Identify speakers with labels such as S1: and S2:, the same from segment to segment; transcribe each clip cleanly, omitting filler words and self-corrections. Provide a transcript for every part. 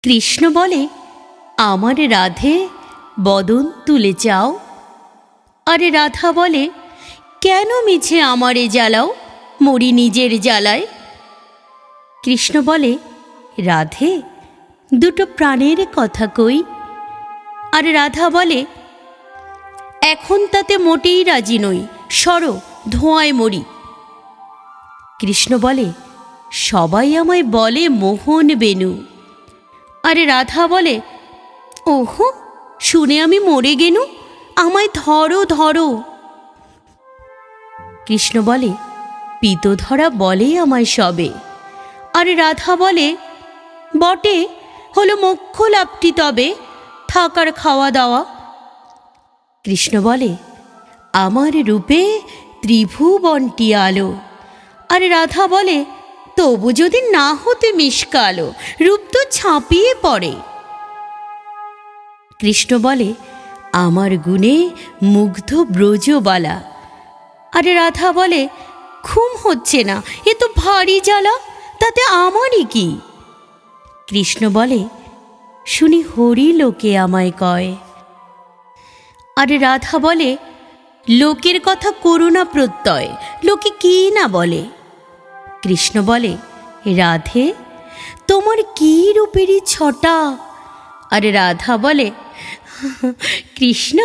S1: কৃষ্ণ বলে, আমার রাধে বদন তুলে চাও। আরে রাধা বলে, কেন মিছে আমারে জ্বালাও, মরি নিজের জ্বালায়। কৃষ্ণ বলে, রাধে দুটো প্রাণের কথা কই। আর রাধা বলে, এখন তাতে মোটেই রাজি নই, সরো ধোঁয়ায় মরি। কৃষ্ণ বলে, সবাই আমায় বলে মোহন বেনু। আরে রাধা বলে, ওহো, শুনে আমি মরে গেনু, আমায় ধরো ধরো। কৃষ্ণ বলে, পিতধরা বলে আমায় সবে। আরে রাধা বলে, বটে, হলো মোক্ষ লাভটি তবে, থাকার খাওয়া দাওয়া। কৃষ্ণ বলে, আমার রূপে ত্রিভুবনটি আলো। আরে রাধা বলে, তবু যদি না হতে মিশকালো, রূপ তো ছাপিয়ে পড়ে। কৃষ্ণ বলে, আমার গুণে মুগ্ধ ব্রজবালা। আরে রাধা বলে, ঘুম হচ্ছে না, এ তো ভারী জ্বালা, তাতে আমারই কি। কৃষ্ণ বলে, শুনি হরি লোকে আমায় কয়। আরে রাধা বলে, লোকের কথা করুণা প্রত্যয়, লোকে কি না বলে। কৃষ্ণ বলে, রাধে তোমার কি রূপেরই ছটা। আরে রাধা বলে, কৃষ্ণ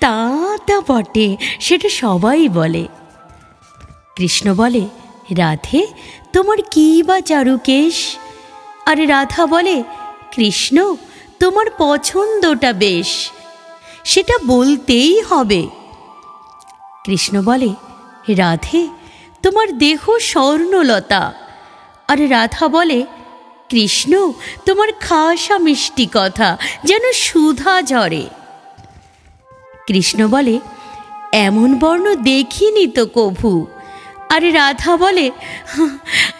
S1: তা তা বটে, সেটা সবাই বলে। কৃষ্ণ বলে, রাধে তোমার কি বা চারুকেশ। আরে রাধা বলে, কৃষ্ণ তোমার পছন্দটা বেশ, সেটা বলতেই হবে। কৃষ্ণ বলে, রাধে তোমার দেহ স্বর্ণলতা। আরে রাধা বলে, কৃষ্ণ তোমার খাসা মিষ্টি কথা, যেন সুধা ঝরে। কৃষ্ণ বলে, এমন বর্ণ দেখিনি তো কভু। আরে রাধা বলে,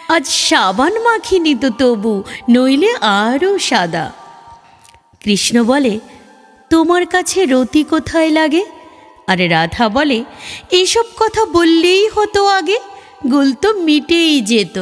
S1: আজ সাবান মাখিনি তো তবু, নইলে আরও সাদা। কৃষ্ণ বলে, তোমার কাছে রতি কোথায় লাগে। আরে রাধা বলে, এসব কথা বললেই হতো আগে, গোল তো মিটেই যেত।